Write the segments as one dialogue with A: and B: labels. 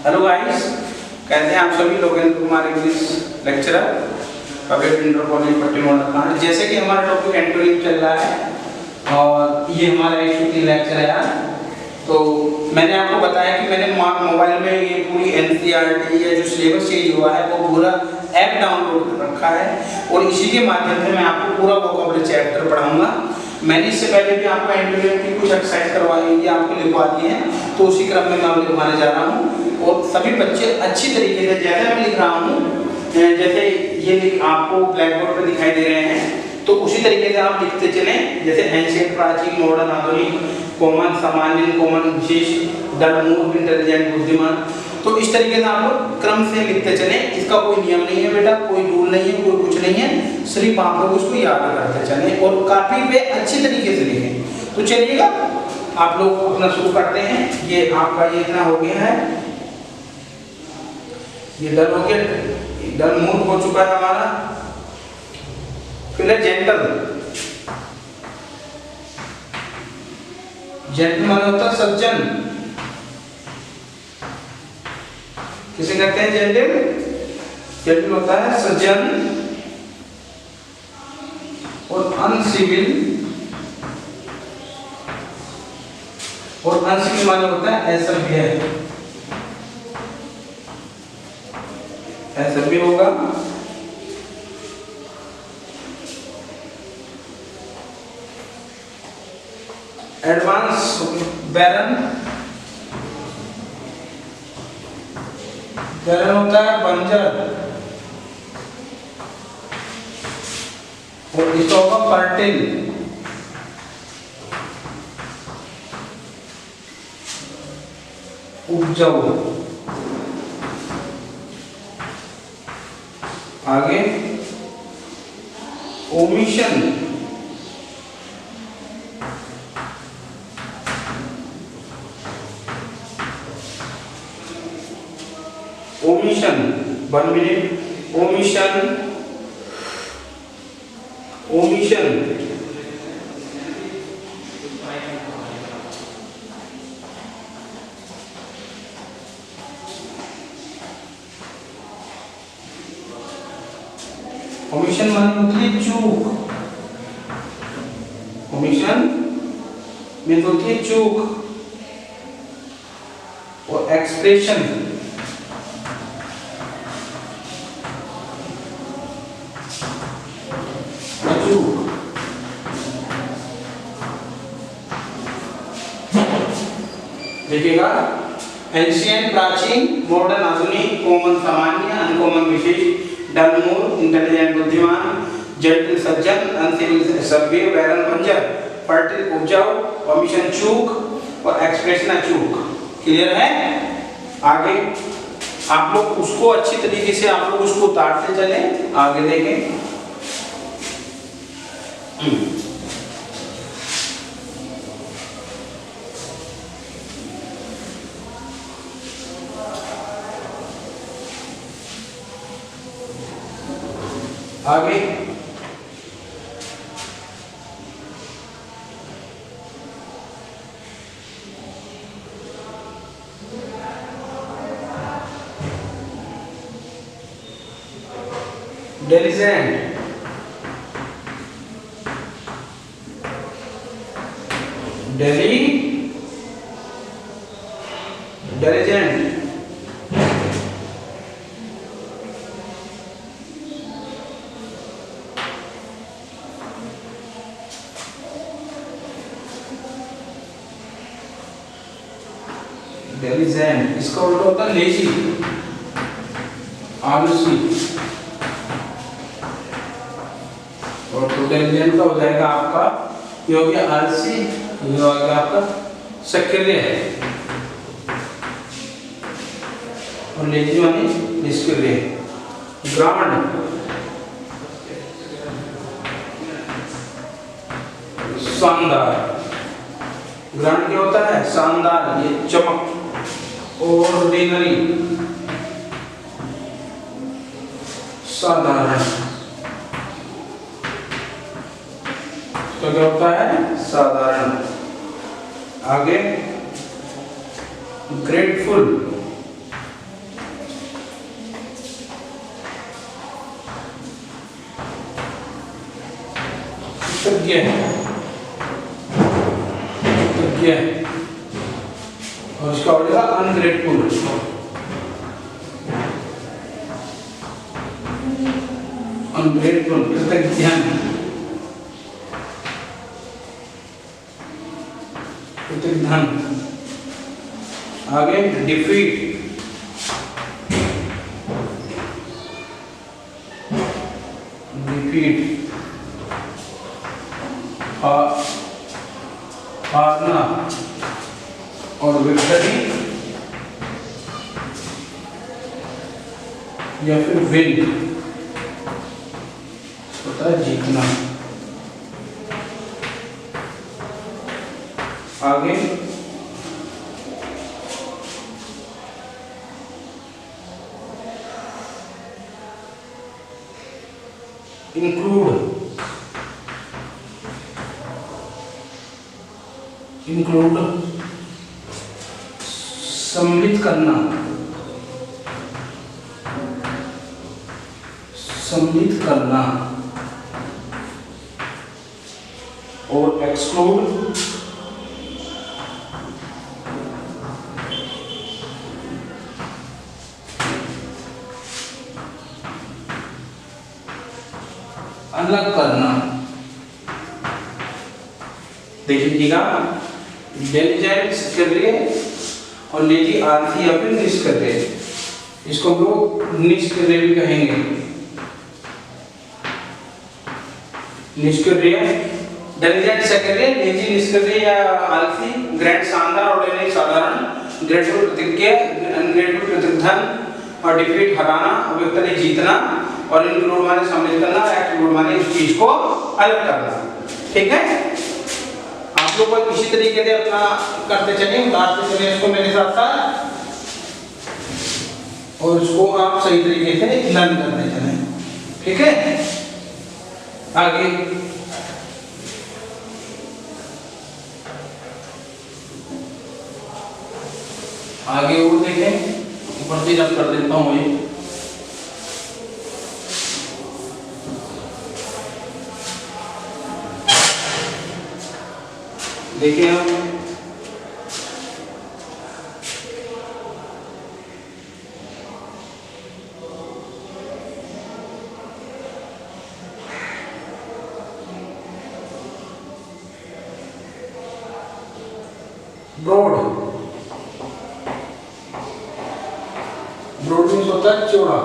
A: Hello guys, कैसे हैं आप सभी लोग। Kumar English lecturer public inter college पट्टी मॉडल। जैसे कि हमारा टॉपिक एंटोनिम चल रहा है और ये हमारा 103 लेक्चर है यार। तो मैंने आपको बताया कि मैंने मोबाइल में ये पूरी एनसीईआरटी या जो सिलेबस चेंज हुआ है वो पूरा ऐप डाउनलोड कर रखा है और इसी के माध्यम से मैं आपको पूरा वोकैबुलरी चैप्टर पढ़ाऊंगा। मैंने इससे पहले भी आपको एंटोनिम की कुछ एक्सरसाइज करवाई है, आपको लिखवा दी है, तो उसी क्रम में मैं लिखवाने जा रहा हूँ और सभी बच्चे अच्छी तरीके से जैसे मैं लिख रहा हूँ, जैसे ये आपको ब्लैक बोर्ड पर दिखाई दे रहे हैं, तो उसी तरीके से आप लिखते चलें। जैसे एंशिएंट, प्राचीन, मॉडर्न, आधुनिक, कॉमन, सामान्य, कॉमन, विशेष, डल, मूर्ख, इंटेलिजेंट, बुद्धिमान, तो इस तरीके से आप लोग क्रम से लिखते चलें। इसका कोई नियम नहीं है बेटा, कोई रूल नहीं है, कोई कुछ नहीं है, सिर्फ आप लोग उसको याद करते चलें और कापी पे अच्छी तरीके से लिखें। तो चलिएगा आप लोग अपना शुरू करते हैं। ये आपका ये इतना हो गया है, ये डल हो गया, डल मूर्ख हो चुका है हमारा। फिर है जेंटल। जेंटल माने होता है सज्जन। किसे कहते हैं जेंटल? जेंटल होता है सज्जन। और अनसिविल, और अनसिविल माने होता है असभ्य। असभ्य होगा। एडवांस, बैरन। बैरन होता है बंजर। और इसका होगा फर्टिल। उपजाऊ। आगे omission. Omission, 1 minute. Omission, omission, omission माने होती है चूक। ओमिशन में होती है चूक। और एक्सप्रेशन, देखिएगा। एंशिएंट, प्राचीन, मॉडर्न, आधुनिक, कॉमन, सामान्य, अनकॉमन, विशेष, डल, मूर्ख, इंटेलिजेंट, बुद्धिमान, जेंटल, सज्जन, अनसिविल, असभ्य, बैरन, बंजर, फर्टिल, उपजाऊ, ओमिशन, चूक और एक्सप्रेशन, अचूक। क्लियर है? आगे आप लोग उसको अच्छी तरीके से आप लोग उसको उतारते चले। आगे देखें। आगे डिलिजेंट। Diligent, diligent. इसका उल्टा होता है लेजी, आलसी। और तो डिलिजेंट का हो जाएगा आपका, ये हो गया आलसी, ये हो गया आपका सक्रिय है। और लेजी माने निष्क्रिय। ग्रांड, शानदार। ग्रांड क्या होता है? शानदार, ये चमक। ऑर्डिनरी, साधारण। तो क्या होता है? साधारण। आगे ग्रेटफुल, और इसका हो जाएगा अनग्रेटफुल। अनग्रेटफुल कृतज्ञ, कृतज्ञ। आगे डिफीट, डिफीट हारना और विक्टरी या फिर विन होता है जीतना। आगे इंक्लूड, इंक्लूड सम्मिलित करना, सम्मिलित करना। और एक्सक्लूड अलग करना। देख लीजिएगा, डेलीजेंट्स कर रहे और लेजी आर्थी या फिर निष्क्रिय, इसको हम लोग निष्क्रिय भी कहेंगे। निष्क्रिय, डेलीजेंट सक्रिय, लेजी निष्क्रिय या आलसी, ग्रेट शानदार, ऑर्डिनरी साधारण, ग्रेटफुल प्रतिज्ञ, अनग्रेटफुल कृतघ्न, और डिफीट हराना, विक्टरी जीतना, और इंक्लूड माने सम्मिलित करना, एक्सक्लूड माने इस चीज को अलग करना। ठीक है, आप लोग को इसी तरीके से अपना करते चलिए, उतारते चलिए इसको मेरे साथ साथ, और इसको आप सही तरीके से लर्न करते चलें। ठीक है, आगे आगे वो देखें, ऊपर से जब कर देता हूँ ये, देखिए हम ब्रॉड, ब्रॉड मीन्स होता है चौड़ा,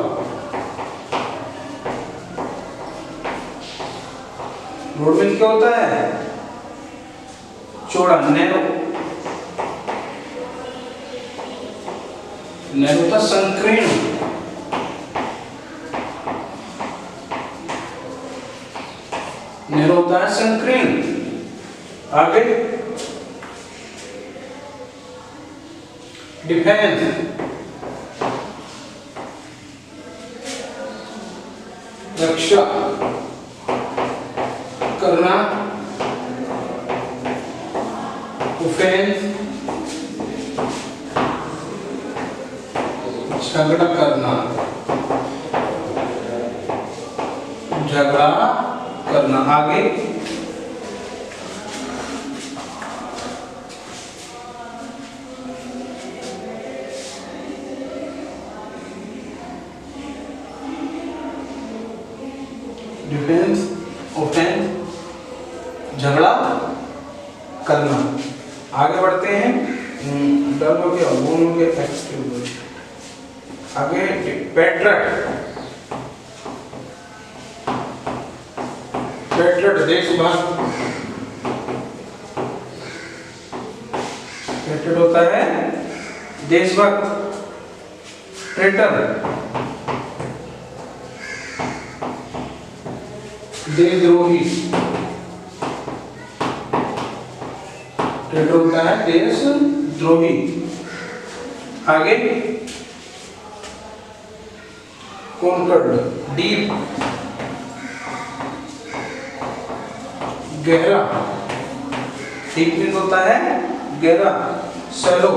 A: ब्रॉड मीन्स क्या होता है? चौड़ा। नैरो, नैरो होता संकीर्ण, नैरो होता है संकीर्ण। आगे डिफेंस, रक्षा करना, ऑफेंस झगड़ा करना, झगड़ा करना। आगे डिफेंस, ऑफेंस, झगड़ा करना। आगे बढ़ते हैं, डन हो गया, बोन हो गया, एक्टिव हो गया। आगे पैट्रियट, पैट्रियट देशभक्त, पैट्रियट होता है देशभक्त। ट्रेटर देशद्रोही, ट्रेटर होता है देशद्रोही। आगे कॉन्कर्ड, डीप गहरा, डीप मीन्स होता है गहरा, शैलो।